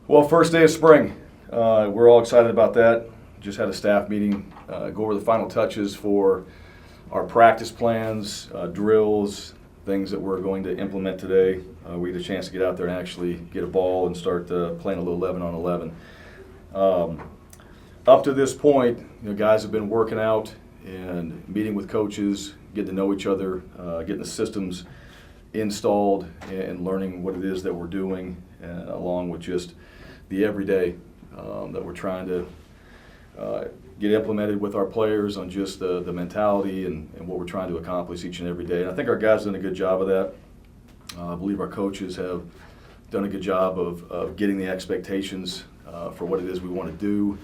Well, first day of spring. We're all excited about that. Just had a staff meeting, go over the final touches for our practice plans, drills, things that we're going to implement today. We get a chance to get out there and actually get a ball and start playing a little 11 on 11. Up to this point, guys have been working out and meeting with coaches, getting to know each other, getting the systems installed and learning what it is that we're doing, along with just the everyday that we're trying to get implemented with our players on just the mentality and what we're trying to accomplish each and every day. And I think our guys have done a good job of that. I believe our coaches have done a good job of getting the expectations for what it is we want to do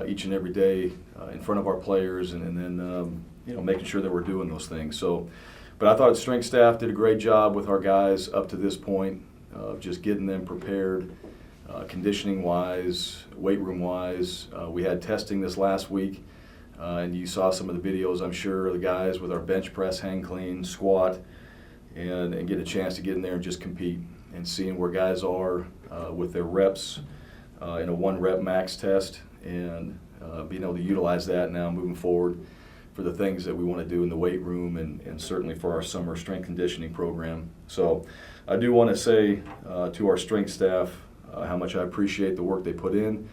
each and every day in front of our players, and then making sure that we're doing those things. So, but I thought the strength staff did a great job with our guys up to this point, just getting them prepared, conditioning-wise, weight room-wise. We had testing this last week, and you saw some of the videos, I'm sure, of the guys with our bench press, hang clean, squat, and get a chance to get in there and just compete and seeing where guys are with their reps in a 1-rep max test, and being able to utilize that now moving forward for the things that we want to do in the weight room and certainly for our summer strength conditioning program. So I do want to say to our strength staff how much I appreciate the work they put in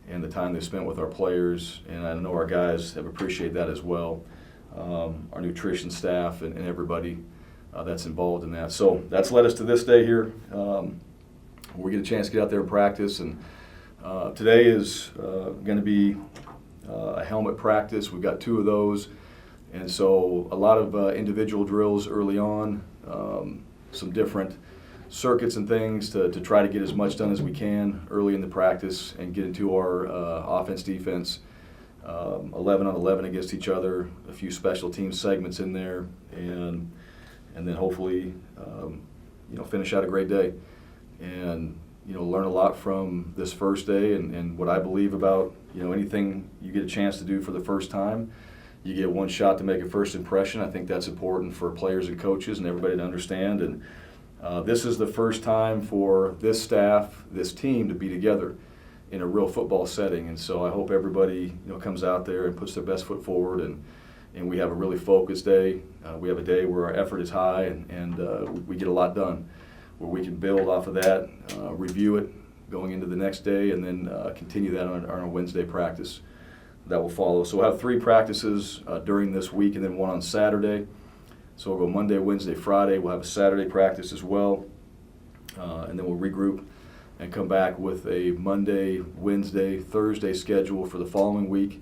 and the time they spent with our players, and I know our guys have appreciated that as well, our nutrition staff and everybody that's involved in that. So that's led us to this day here. We get a chance to get out there and practice, and today is going to be a helmet practice. We've got 2 of those, and so a lot of individual drills early on, some different circuits and things to try to get as much done as we can early in the practice and get into our offense defense, 11 on 11 against each other, a few special team segments in there, and then hopefully finish out a great day and learn a lot from this first day and what I believe about anything you get a chance to do for the first time. You get one shot to make a first impression. I think that's important for players and coaches and everybody to understand. And this is the first time for this staff, this team, to be together in a real football setting. And so I hope everybody comes out there and puts their best foot forward, and we have a really focused day. We have a day where our effort is high and we get a lot done, where we can build off of that, review it going into the next day, and then continue that on our Wednesday practice that will follow. So we'll have 3 practices during this week and then 1 on Saturday. So we'll go Monday, Wednesday, Friday. We'll have a Saturday practice as well, and then we'll regroup and come back with a Monday, Wednesday, Thursday schedule for the following week,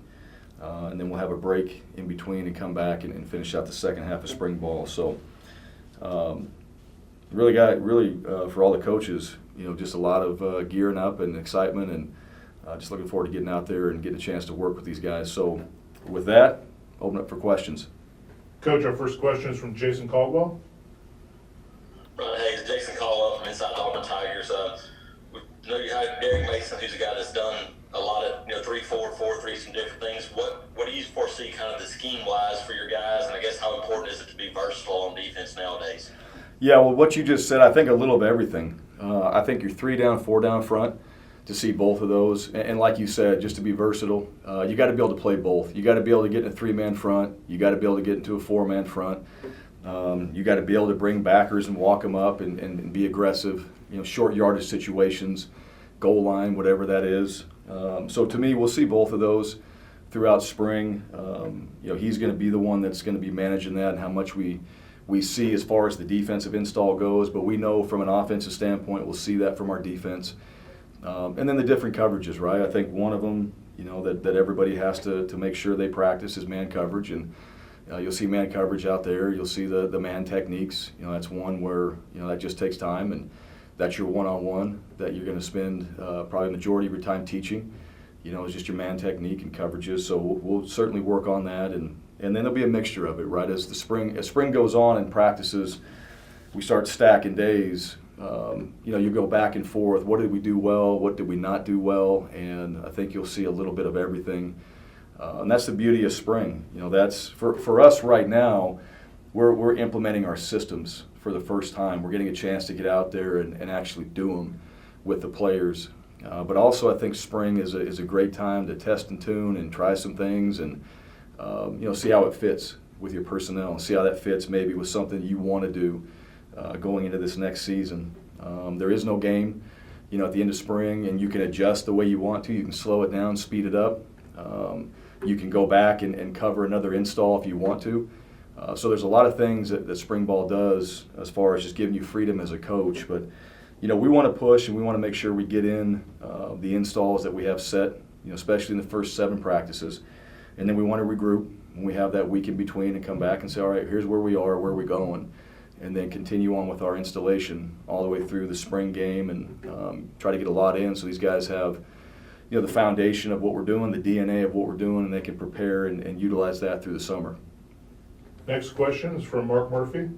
and then we'll have a break in between and come back and finish out the second half of spring ball. So really for all the coaches, just a lot of gearing up and excitement, and just looking forward to getting out there and getting a chance to work with these guys. So with that, open up for questions. Coach, our first question is from Jason Caldwell. Hey, it's Jason Caldwell from Inside Auburn Tigers. We know you had Derek Mason, who's a guy that's done a lot of 3-4, 4-3, some different things. What do you foresee kind of the scheme-wise for your guys, and I guess how important is it to be versatile on defense nowadays? Yeah, well, what you just said, I think a little of everything. I think you're 3 down, 4 down front, to see both of those. And like you said, just to be versatile, you got to be able to play both. You got to be able to get in a 3-man front. You got to be able to get into a 4-man front. You got to be able to bring backers and walk them up and be aggressive, short yardage situations, goal line, whatever that is. So to me, we'll see both of those throughout spring. He's going to be the one that's going to be managing that and how much we see as far as the defensive install goes. But we know from an offensive standpoint, we'll see that from our defense. And then the different coverages, right? I think one of them, that everybody has to make sure they practice is man coverage. And you'll see man coverage out there. You'll see the man techniques. That's one where, that just takes time. And that's your one-on-one that you're going to spend probably the majority of your time teaching. Is just your man technique and coverages. So we'll certainly work on that. And then there'll be a mixture of it, right? As spring goes on and practices, we start stacking days. You go back and forth. What did we do well? What did we not do well? And I think you'll see a little bit of everything. And that's the beauty of spring. That's for us right now. We're implementing our systems for the first time. We're getting a chance to get out there and actually do them with the players. But also I think spring is a great time to test and tune and try some things and see how it fits with your personnel and see how that fits maybe with something you want to do going into this next season. There is no game, at the end of spring, and you can adjust the way you want to. You can slow it down, speed it up. You can go back and cover another install if you want to. So there's a lot of things that spring ball does as far as just giving you freedom as a coach. But, we want to push and we want to make sure we get in the installs that we have set, especially in the first 7 practices. And then we want to regroup when we have that week in between and come back and say, all right, here's where we are, where are we going? And then continue on with our installation all the way through the spring game and try to get a lot in so these guys have the foundation of what we're doing, the DNA of what we're doing, and they can prepare and utilize that through the summer. Next question is from Mark Murphy.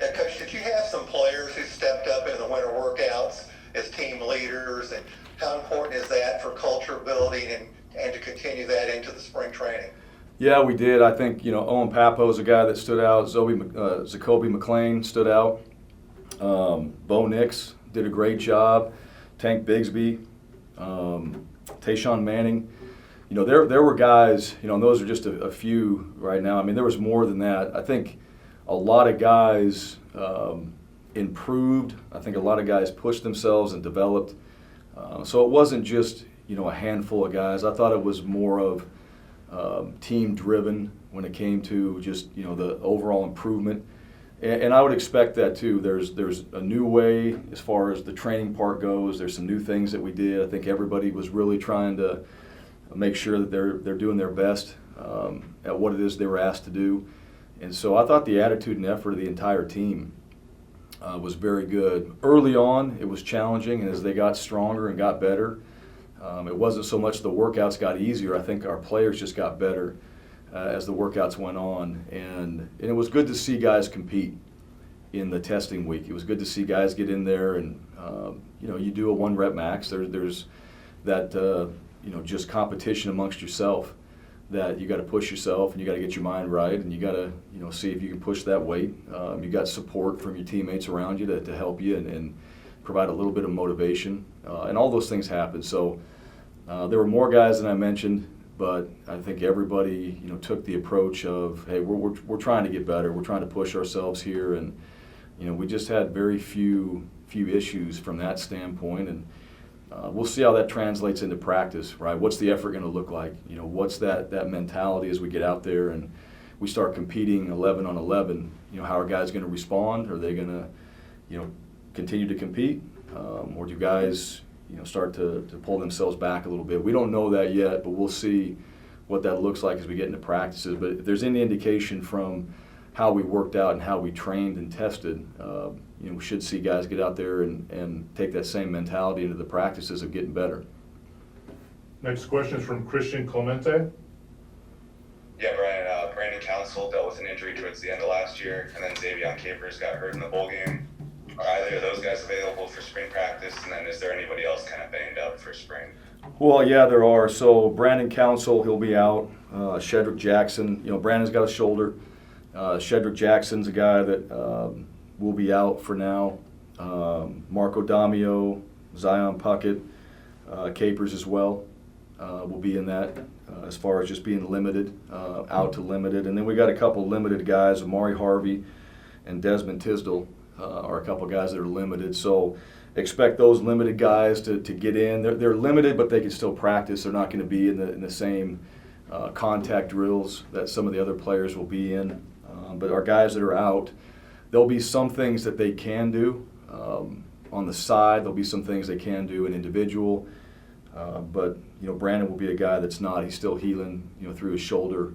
Yeah, Coach, did you have some players who stepped up in the winter workouts as team leaders, and how important is that for culture building and to continue that into the spring training? Yeah, we did. I think, Owen Papo is a guy that stood out. Zacoby McLean stood out. Bo Nix did a great job. Tank Bigsby, Tayshawn Manning. There were guys, and those are just a few right now. I mean, there was more than that. I think a lot of guys improved. I think a lot of guys pushed themselves and developed. So it wasn't just, a handful of guys. I thought it was more of team driven when it came to just, the overall improvement. And I would expect that too. There's a new way as far as the training part goes. There's some new things that we did. I think everybody was really trying to make sure that they're doing their best at what it is they were asked to do. And so I thought the attitude and effort of the entire team was very good. Early on, it was challenging, and as they got stronger and got better, it wasn't so much the workouts got easier. I think our players just got better as the workouts went on. And it was good to see guys compete in the testing week. It was good to see guys get in there and, you do a 1-rep max. There's that, just competition amongst yourself that you got to push yourself and you got to get your mind right and you got to, see if you can push that weight. You got support from your teammates around you to help you and provide a little bit of motivation. And all those things happen. So there were more guys than I mentioned, but I think everybody, took the approach of, hey, we're trying to get better. We're trying to push ourselves here. And, we just had very few issues from that standpoint. And we'll see how that translates into practice, right? What's the effort going to look like? What's that mentality as we get out there and we start competing 11 on 11? How are guys going to respond? Are they going to, continue to compete? Or do guys, start to pull themselves back a little bit? We don't know that yet, but we'll see what that looks like as we get into practices. But if there's any indication from how we worked out and how we trained and tested, we should see guys get out there and take that same mentality into the practices of getting better. Next question is from Christian Clemente. Yeah, Brian, Brandon Council dealt with an injury towards the end of last year, and then Xavier Capers got hurt in the bowl game. Are either of those guys available for spring practice, and then is there anybody else kind of banged up for spring? Well, yeah, there are. So Brandon Council, he'll be out. Shedrick Jackson, Brandon's got a shoulder. Shedrick Jackson's a guy that will be out for now. Marco Damio, Zion Puckett, Capers as well will be in that as far as just being limited, out to limited. And then we got a couple limited guys, Amari Harvey and Desmond Tisdale are a couple guys that are limited. So expect those limited guys to get in. They're limited, but they can still practice. They're not going to be in the same contact drills that some of the other players will be in. But our guys that are out, there'll be some things that they can do on the side. There'll be some things they can do in individual. But Brandon will be a guy that's not. He's still healing, through his shoulder,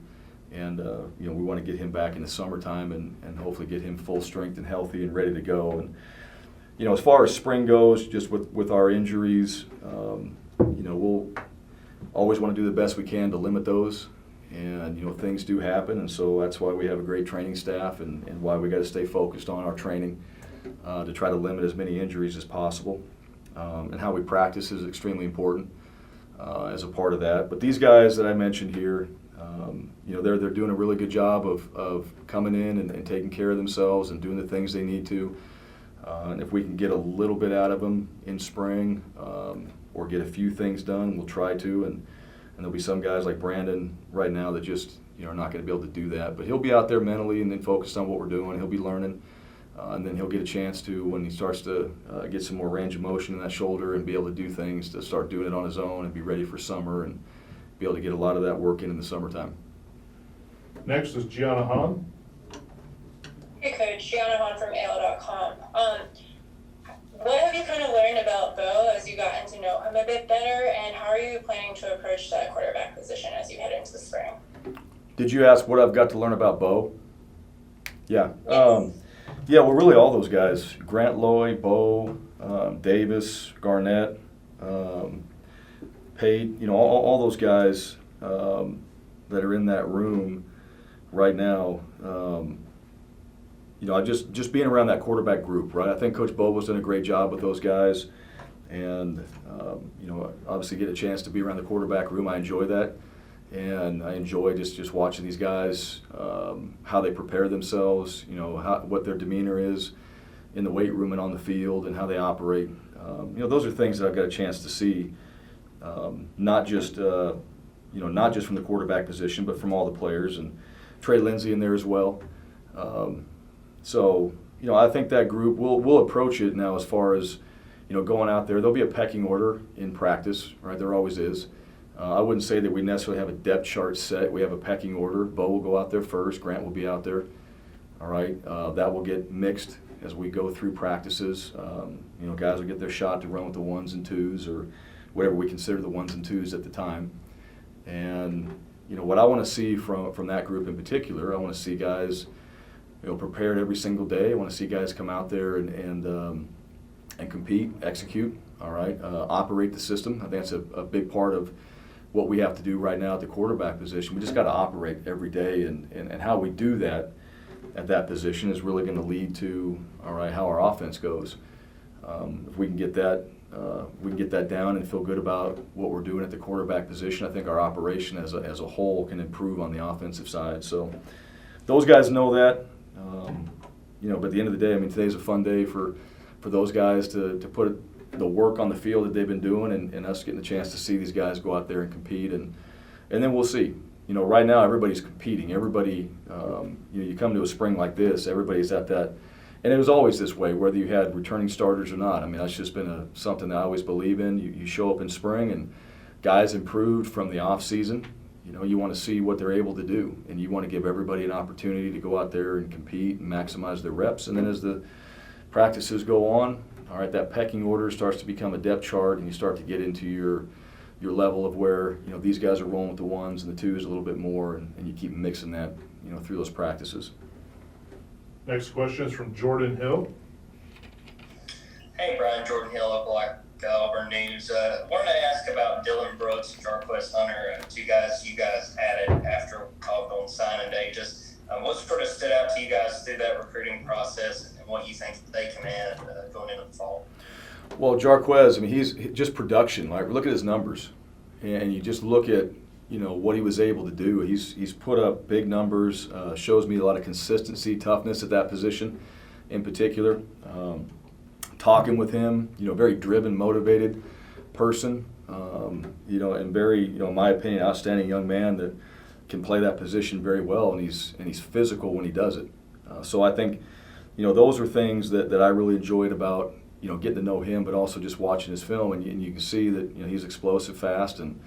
and we want to get him back in the summertime and hopefully get him full strength and healthy and ready to go. And as far as spring goes, just with our injuries, we'll always want to do the best we can to limit those. And things do happen, and so that's why we have a great training staff and why we got to stay focused on our training to try to limit as many injuries as possible. And how we practice is extremely important as a part of that. But these guys that I mentioned here, they're doing a really good job of coming in and taking care of themselves and doing the things they need to. And if we can get a little bit out of him in spring, or get a few things done, we'll try to. And there'll be some guys like Brandon right now that just are not going to be able to do that. But he'll be out there mentally and then focused on what we're doing. He'll be learning, and then he'll get a chance to, when he starts to get some more range of motion in that shoulder and be able to do things, to start doing it on his own and be ready for summer and be able to get a lot of that work in the summertime. Next is Gianna Hahn. Hey Coach, Gianna Hahn from AL.com. What have you kind of learned about Bo as you gotten to know him a bit better, and how are you planning to approach that quarterback position as you head into the spring? Did you ask what I've got to learn about Bo? Yeah. Yes. Yeah, well, really all those guys, Grant Loy, Bo, Davis, Garnett, Pate, all those guys that are in that room right now, just being around that quarterback group, right? I think Coach Bobo's done a great job with those guys, and obviously get a chance to be around the quarterback room. I enjoy that, and I enjoy just watching these guys, how they prepare themselves, what their demeanor is in the weight room and on the field, and how they operate. Those are things that I've got a chance to see, not just from the quarterback position, but from all the players, and Trey Lindsey in there as well. So I think that group we'll approach it now as far as going out there. There'll be a pecking order in practice, right? There always is. I wouldn't say that we necessarily have a depth chart set. We have a pecking order. Bo will go out there first. Grant will be out there. All right, that will get mixed as we go through practices. Guys will get their shot to run with the ones and twos, or whatever we consider the ones and twos at the time. And what I want to see from that group in particular, I want to see guys prepared every single day. I want to see guys come out there and compete, execute, all right, operate the system. I think that's a big part of what we have to do right now at the quarterback position. We just got to operate every day, and how we do that at that position is really going to lead to, all right, how our offense goes. If we can get that down and feel good about what we're doing at the quarterback position, I think our operation as a whole can improve on the offensive side. So those guys know that. But at the end of the day, today's a fun day for those guys to put the work on the field that they've been doing, and us getting the chance to see these guys go out there and compete, and then we'll see. Right now everybody's competing. Everybody, you come to a spring like this, everybody's at that, and it was always this way, whether you had returning starters or not. That's just been something that I always believe in. You show up in spring, and guys improved from the off season. You want to see what they're able to do, and you want to give everybody an opportunity to go out there and compete and maximize their reps. And then as the practices go on, all right, that pecking order starts to become a depth chart, and you start to get into your level of where these guys are rolling with the ones and the twos a little bit more, and you keep mixing that through those practices. Next question is from Jordan Hill. Hey, Brian, Jordan Hill, Auburn News. Wanted to ask about Dylan Brooks and Jarquez Hunter, two guys you guys added after called on signing day. Just what sort of stood out to you guys through that recruiting process, and what you think they can add going into the fall? Well, Jarquez, he's just production. Like, look at his numbers, and you just look at what he was able to do. He's put up big numbers. Shows me a lot of consistency, toughness at that position, in particular. Talking with him, very driven, motivated person, and very, in my opinion, outstanding young man that can play that position very well, and he's physical when he does it. So I think, those are things that I really enjoyed about, getting to know him, but also just watching his film, and you can see that he's explosive, fast, and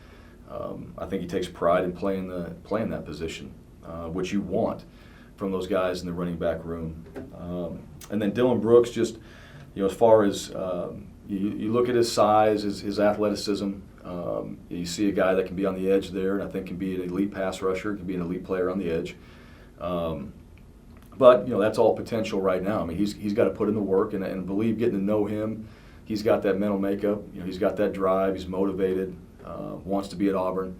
I think he takes pride in playing that position, which you want from those guys in the running back room. And then Dylan Brooks, just as far as you look at his size, his athleticism, you see a guy that can be on the edge there, and I think can be an elite pass rusher, can be an elite player on the edge. But that's all potential right now. He's got to put in the work, and believe, getting to know him, he's got that mental makeup. He's got that drive. He's motivated, wants to be at Auburn,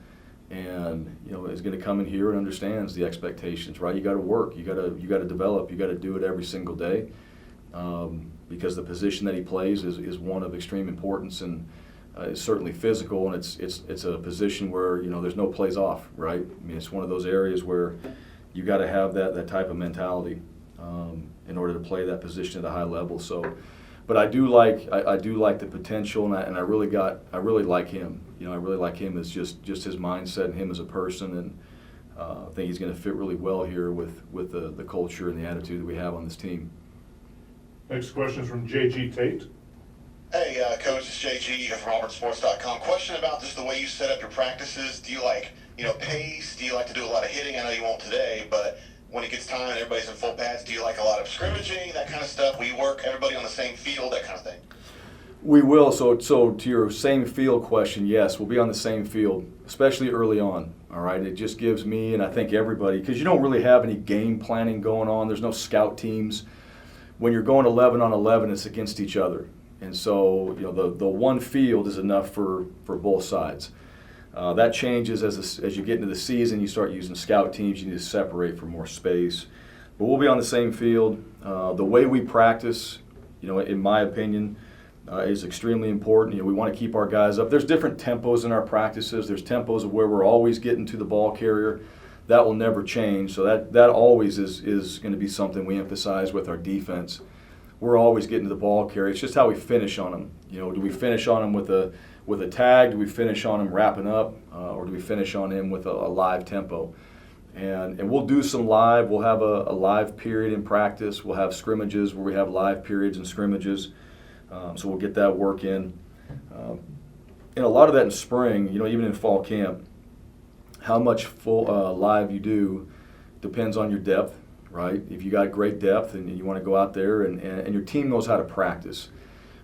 and is going to come in here and understands the expectations. Right? You got to work. You got to develop. You got to do it every single day. Because the position that he plays is one of extreme importance, and it's certainly physical, and it's a position where there's no plays off, right? It's one of those areas where you got to have that type of mentality. in order to play that position at a high level. So, but I do like the potential, and I really like him. You know, I really like him as just his mindset and him as a person, and I think he's going to fit really well here with the culture and the attitude that we have on this team. Next question is from J.G. Tate. Hey, Coach, it's JG from AuburnSports.com. Question about just the way you set up your practices. Do you like, pace? Do you like to do a lot of hitting? I know you won't today, but when it gets time and everybody's in full pads, do you like a lot of scrimmaging, that kind of stuff? Will you work everybody on the same field, that kind of thing? We will. So to your same field question, yes, we'll be on the same field, especially early on. All right, it just gives me, and I think everybody, because you don't really have any game planning going on. There's no scout teams. When you're going 11 on 11, it's against each other. And so, the one field is enough for both sides. That changes as you get into the season. You start using scout teams. You need to separate for more space. But we'll be on the same field. The way we practice, in my opinion, is extremely important. We want to keep our guys up. There's different tempos in our practices. There's tempos of where we're always getting to the ball carrier. That will never change. So that always is going to be something we emphasize with our defense. We're always getting to the ball carrier. It's just how we finish on them. Do we finish on them with a tag? Do we finish on them wrapping up? Or do we finish on him with a live tempo? And we'll do some live. We'll have a live period in practice. We'll have scrimmages where we have live periods and scrimmages. So we'll get that work in. And a lot of that in spring, even in fall camp, how much full live you do depends on your depth. Right? If you got great depth and you want to go out there and your team knows how to practice,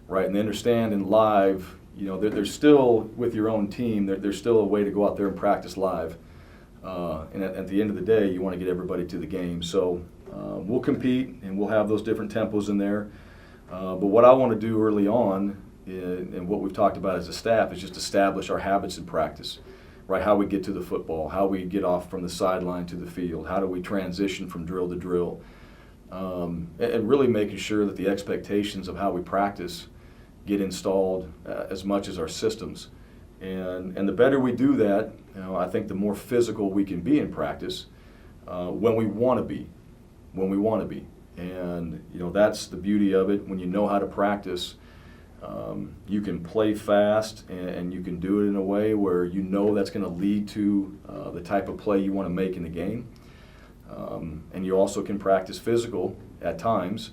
right? And they understand in live, there's still, with your own team, there's still a way to go out there and practice live. And at the end of the day, you want to get everybody to the game. So we'll compete and we'll have those different tempos in there. But what I want to do early on, and what we've talked about as a staff, is just establish our habits in practice. Right, how we get to the football, how we get off from the sideline to the field, how do we transition from drill to drill, and really making sure that the expectations of how we practice get installed as much as our systems. And the better we do that, I think the more physical we can be in practice when we want to be. And that's the beauty of it. When you know how to practice, you can play fast and you can do it in a way where that's going to lead to the type of play you want to make in the game. And you also can practice physical at times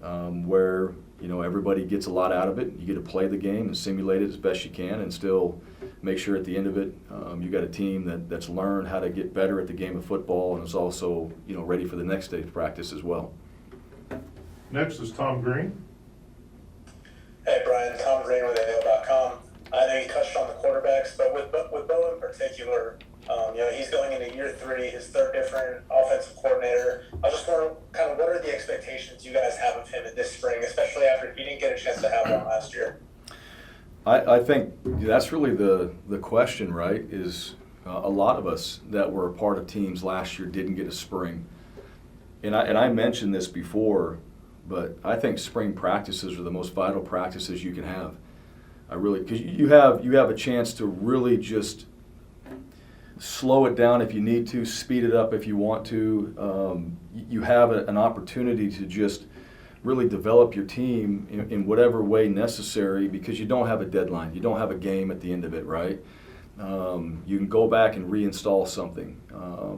where everybody gets a lot out of it. You get to play the game and simulate it as best you can and still make sure at the end of it you got a team that's learned how to get better at the game of football and is also ready for the next day's practice as well. Next is Tom Green. Hey Brian, Tom Green with AL.com. I know you touched on the quarterbacks, but with Bo in particular, he's going into year 3, his third different offensive coordinator. I just wonder kind of what are the expectations you guys have of him in this spring, especially after he didn't get a chance to have one last year? I think that's really the question, right, is a lot of us that were a part of teams last year didn't get a spring. And I mentioned this before, but I think spring practices are the most vital practices you can have. Because you have a chance to really just slow it down if you need to, speed it up if you want to. You have an opportunity to just really develop your team in whatever way necessary because you don't have a deadline. You don't have a game at the end of it, right? You can go back and reinstall something.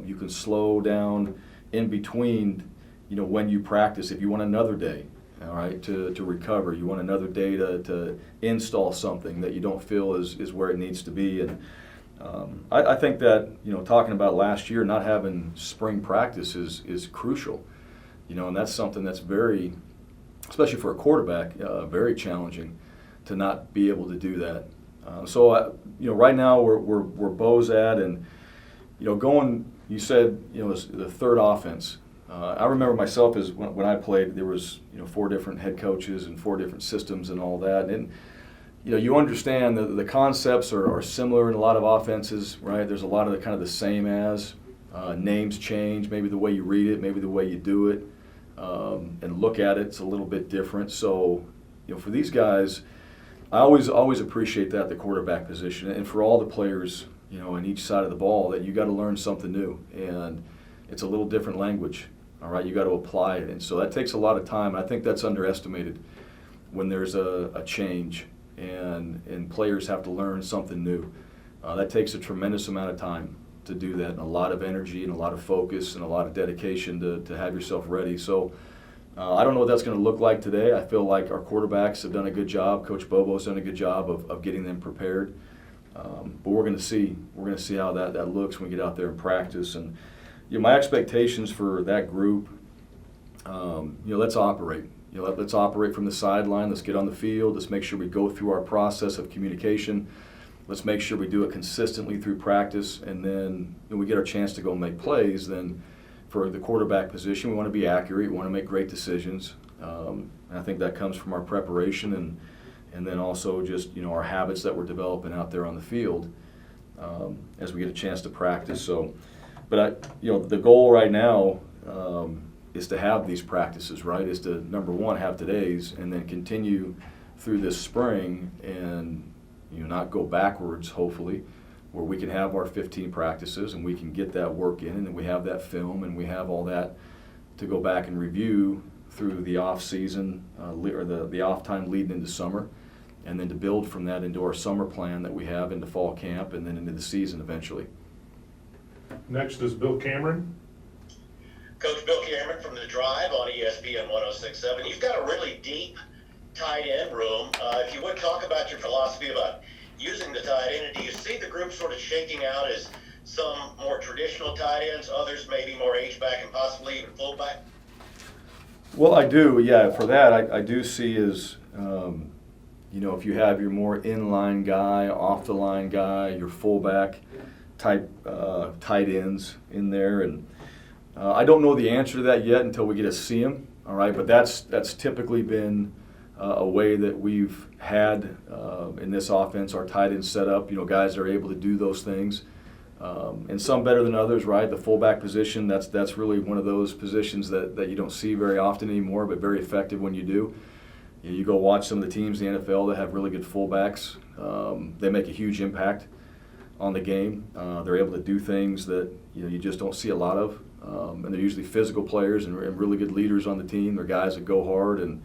You can slow down in between when you practice, if you want another day, all right, to recover, you want another day to install something that you don't feel is where it needs to be. And I think that, talking about last year, not having spring practice is crucial, and that's something that's very, especially for a quarterback, very challenging to not be able to do that. So right now we're Bo's at, and, going, you said, the third offense. I remember myself as when I played, there was 4 different head coaches and 4 different systems and all that. And you understand that the concepts are similar in a lot of offenses, right? There's a lot of the same as names change, maybe the way you read it, maybe the way you do it, and look at it's a little bit different. So for these guys, I always appreciate that, the quarterback position, and for all the players in each side of the ball, that you got to learn something new, and it's a little different language. All right, you got to apply it, and so that takes a lot of time. I think that's underestimated when there's a change and players have to learn something new. That takes a tremendous amount of time to do that, and a lot of energy and a lot of focus and a lot of dedication to have yourself ready. So I don't know what that's going to look like today. I feel like our quarterbacks have done a good job. Coach Bobo's done a good job of getting them prepared. But we're going to see how that looks when we get out there and practice. And my expectations for that group, let's operate. Let's operate from the sideline. Let's get on the field. Let's make sure we go through our process of communication. Let's make sure we do it consistently through practice. And then when we get our chance to go make plays, then for the quarterback position, we want to be accurate. We want to make great decisions. And I think that comes from our preparation and then also just our habits that we're developing out there on the field as we get a chance to practice. So, but the goal right now is to have these practices, right? Is to, number one, have today's, and then continue through this spring and not go backwards, hopefully, where we can have our 15 practices and we can get that work in, and then we have that film and we have all that to go back and review through the off season or the off time leading into summer, and then to build from that into our summer plan that we have into fall camp and then into the season eventually. Next is Bill Cameron. Coach Bill Cameron from The Drive on ESPN 106.7. You've got a really deep tight end room. If you would talk about your philosophy about using the tight end, and do you see the group sort of shaking out as some more traditional tight ends, others maybe more H-back and possibly even fullback? Well, I do, yeah. For that, I do see as, if you have your more in-line guy, off-the-line guy, your fullback type tight ends in there. And I don't know the answer to that yet until we get to see them, all right? But that's typically been a way that we've had in this offense, our tight ends set up, guys that are able to do those things. And some better than others, right? The fullback position, that's really one of those positions that you don't see very often anymore, but very effective when you do. You go watch some of the teams in the NFL that have really good fullbacks. They make a huge impact on the game. They're able to do things that you just don't see a lot of. And they're usually physical players and really good leaders on the team. They're guys that go hard and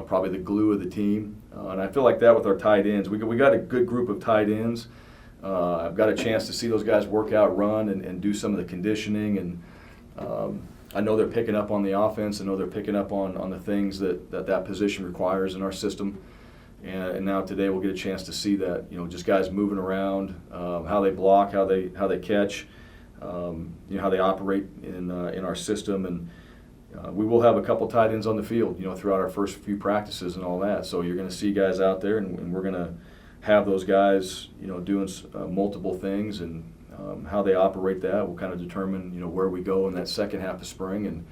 probably the glue of the team. And I feel like that with our tight ends. We got a good group of tight ends. I've got a chance to see those guys work out, run, and do some of the conditioning. And I know they're picking up on the offense. I know they're picking up on the things that position requires in our system. And now today we'll get a chance to see that, just guys moving around, how they block, how they catch, how they operate in our system. And we will have a couple tight ends on the field, throughout our first few practices and all that. So you're going to see guys out there, and we're going to have those guys, doing multiple things, and how they operate that will kind of determine, where we go in that second half of spring and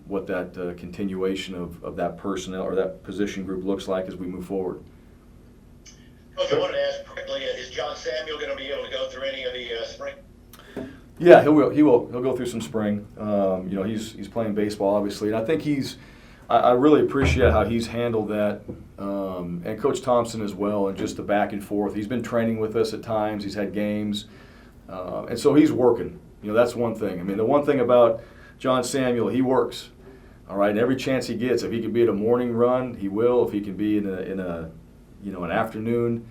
what that continuation of that personnel or that position group looks like as we move forward. Coach, I wanted to ask quickly, is John Samuel going to be able to go through any of the spring? Yeah, he will. He'll go through some spring. He's playing baseball, obviously, and I think I really appreciate how he's handled that, and Coach Thompson as well, and just the back and forth. He's been training with us at times. He's had games, and so he's working. That's one thing. I mean, the one thing about John Samuel, he works. All right, and every chance he gets, if he can be at a morning run, he will. If he can be in an afternoon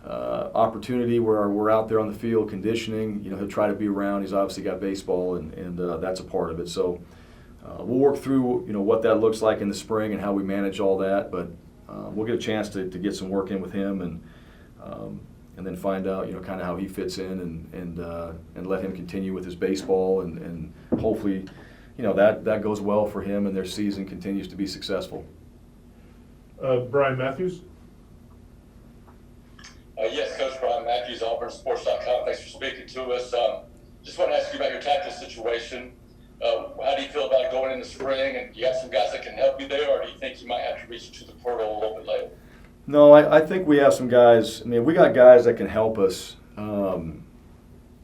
opportunity where we're out there on the field conditioning, he'll try to be around. He's obviously got baseball, and that's a part of it. So we'll work through what that looks like in the spring and how we manage all that. But we'll get a chance to get some work in with him and then find out kind of how he fits in and let him continue with his baseball and hopefully that goes well for him and their season continues to be successful. Brian Matthews. Yes, Coach Brian Matthews, AuburnSports.com. Thanks for speaking to us. Just want to ask you about your tackle situation. How do you feel about going in the spring? And you have some guys that can help you there, or do you think you might have to reach to the portal a little bit later? No, I think we have some guys. I mean, we got guys that can help us.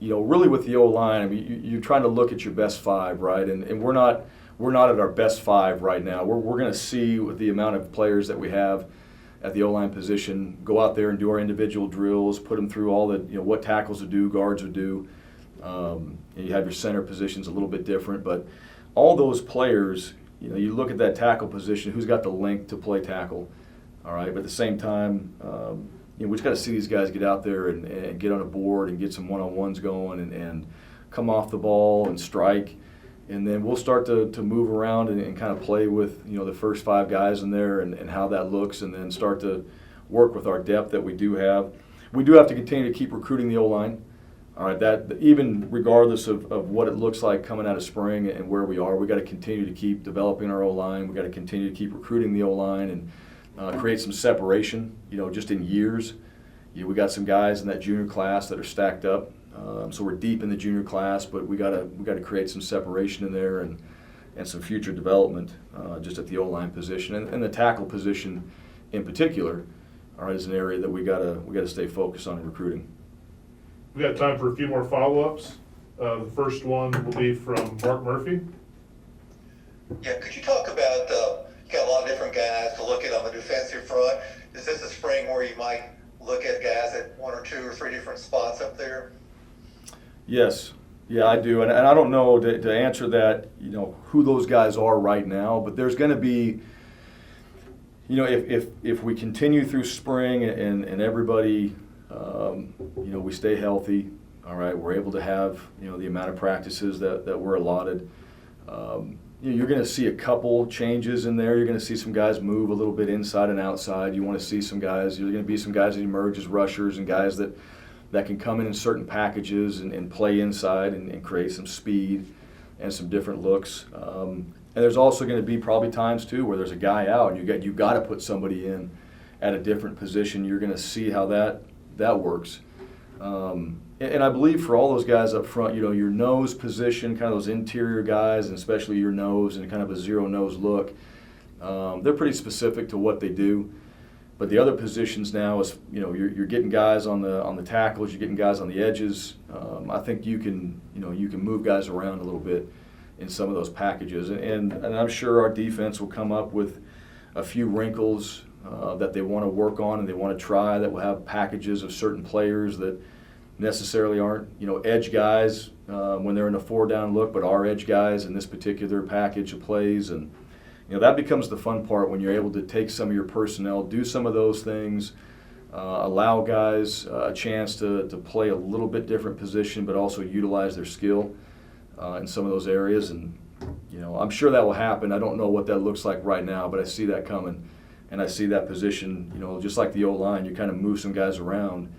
Really with the O-line, I mean, you're trying to look at your best five, right? And we're not at our best five right now. We're going to see with the amount of players that we have at the O-line position, go out there and do our individual drills, put them through all the, what tackles would do, guards would do. You have your center positions a little bit different, but all those players, you look at that tackle position, who's got the length to play tackle, all right? But at the same time, we just got to see these guys get out there and get on a board and get some one-on-ones going and come off the ball and strike. And then we'll start to move around and kind of play with, the first 5 guys in there and how that looks, and then start to work with our depth that we do have. We do have to continue to keep recruiting the O-line. All right, that even regardless of what it looks like coming out of spring and where we are, we got to continue to keep developing our O-line. We got to continue to keep recruiting the O-line and create some separation. Just in years, we got some guys in that junior class that are stacked up. So we're deep in the junior class, but we got to create some separation in there and some future development just at the O-line position and the tackle position in particular. All right, is an area that we got to stay focused on in recruiting. We got time for a few more follow-ups. The first one will be from Mark Murphy. Yeah, could you talk about, you got a lot of different guys to look at on the defensive front. Is this a spring where you might look at guys at 1 or 2 or 3 different spots up there? Yes. Yeah, I do. And I don't know to answer that, who those guys are right now, but there's going to be, if we continue through spring and everybody, we stay healthy, all right, we're able to have, the amount of practices that we're allotted. You're going to see a couple changes in there. You're going to see some guys move a little bit inside and outside. You want to see some guys, there's going to be some guys that emerge as rushers and guys that can come in certain packages and play inside and create some speed and some different looks. And there's also going to be probably times too where there's a guy out and you got to put somebody in at a different position. You're going to see how that works. And I believe for all those guys up front, your nose position, kind of those interior guys, and especially your nose and kind of a zero nose look, they're pretty specific to what they do. But the other positions now is, you're getting guys on the tackles, you're getting guys on the edges. I think you can move guys around a little bit in some of those packages, and I'm sure our defense will come up with a few wrinkles that they want to work on and they want to try, that will have packages of certain players that necessarily aren't edge guys when they're in a 4-down look, but are edge guys in this particular package of plays. And that becomes the fun part when you're able to take some of your personnel, do some of those things, allow guys a chance to play a little bit different position, but also utilize their skill in some of those areas. And I'm sure that will happen. I don't know what that looks like right now, but I see that coming. And I see that position, just like the O-line, you kind of move some guys around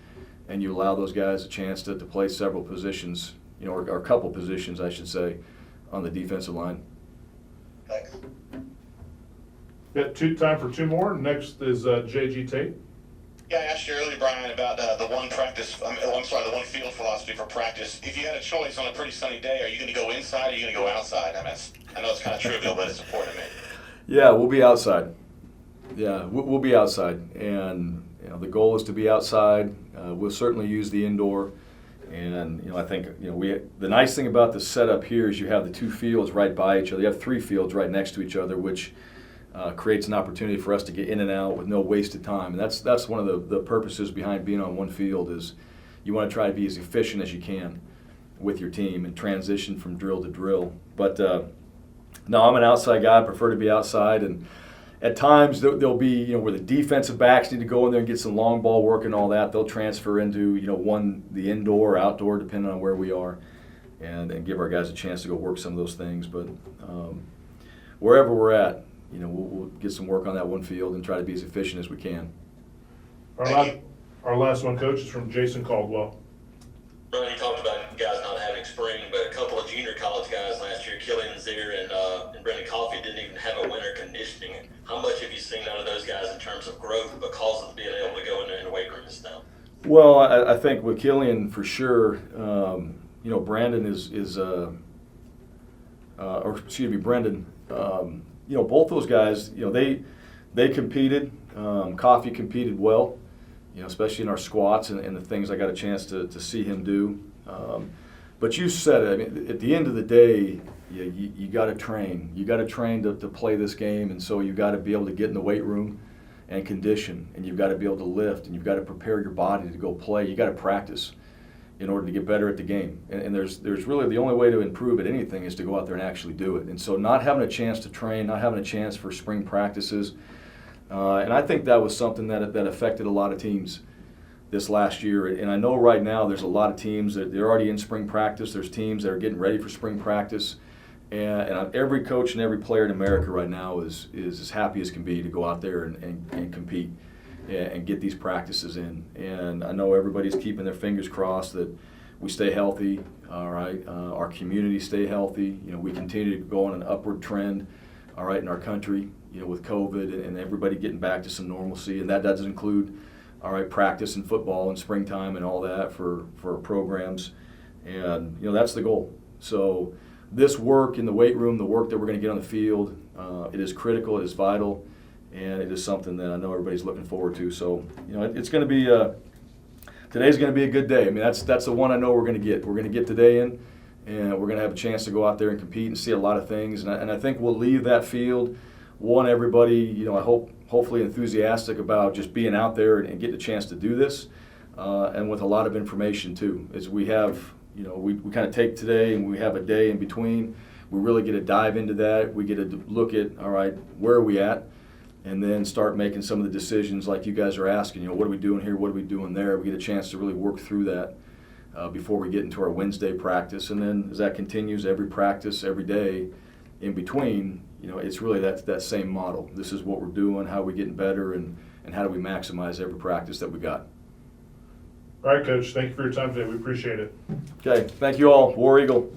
and you allow those guys a chance to play several positions, or a couple positions, I should say, on the defensive line. Thanks. Got time for 2 more. Next is J.G. Tate. Yeah, I asked you earlier, Brian, about the the one field philosophy for practice. If you had a choice on a pretty sunny day, are you going to go inside or are you going to go outside? I know it's kind of trivial, but it's important to me. Yeah, we'll be outside. Yeah, we'll be outside, and the goal is to be outside. We'll certainly use the indoor, and I think the nice thing about the setup here is you have the 2 fields right by each other. You have 3 fields right next to each other, which creates an opportunity for us to get in and out with no wasted time. And that's one of the purposes behind being on one field is you want to try to be as efficient as you can with your team and transition from drill to drill. But no, I'm an outside guy. I prefer to be outside, and at times there'll be where the defensive backs need to go in there and get some long ball work and all that. They'll transfer into the indoor or outdoor depending on where we are, and give our guys a chance to go work some of those things. But wherever we're at, we'll get some work on that one field and try to be as efficient as we can. Our last one, Coach, is from Jason Caldwell. Brian, you talked about guys not having spring, but a couple of junior college guys last year, Killian Zier and Brendan Coffey, didn't even have a winter conditioning. How much have you seen out of those guys in terms of growth because of being able to go in there and weight rooms now? Well, I think with Killian for sure, Brandon Brendan, both those guys, they competed. Coffey competed well, especially in our squats and the things I got a chance to see him do. But you said it. I mean, at the end of the day, you got to train. You got to train to play this game, and so you got to be able to get in the weight room and condition, and you've got to be able to lift, and you've got to prepare your body to go play. You got to practice. in order to get better at the game. And there's really the only way to improve at anything is to go out there and actually do it. And so not having a chance to train, not having a chance for spring practices, and I think that was something that affected a lot of teams this last year. And I know right now there's a lot of teams that they're already in spring practice. There's teams that are getting ready for spring practice. And every coach and every player in America right now is as happy as can be to go out there and compete and get these practices in. And I know everybody's keeping their fingers crossed that we stay healthy, all right, our community stay healthy. You know, we continue to go on an upward trend, all right, in our country, you know, with COVID and everybody getting back to some normalcy. And that does include, all right, practice and football and springtime and all that for programs. And, you know, that's the goal. So this work in the weight room, the work that we're going to get on the field, it is critical, it is vital, and it is something that I know everybody's looking forward to. So, you know, it's going to be today's going to be a good day. I mean, that's the one I know we're going to get. We're going to get today in, and we're going to have a chance to go out there and compete and see a lot of things. And I think we'll leave that field, everybody, you know, I hopefully enthusiastic about just being out there and getting a chance to do this, and with a lot of information too. As we have, you know, we kind of take today and we have a day in between. We really get to dive into that. We get to look at, all right, where are we at? And then start making some of the decisions like you guys are asking, you know, what are we doing here? What are we doing there? We get a chance to really work through that before we get into our Wednesday practice. And then as that continues, every practice, every day in between, you know, it's really that same model. This is what we're doing, how are we getting better, and how do we maximize every practice that we got. All right, Coach, thank you for your time today. We appreciate it. Okay, thank you all. War Eagle.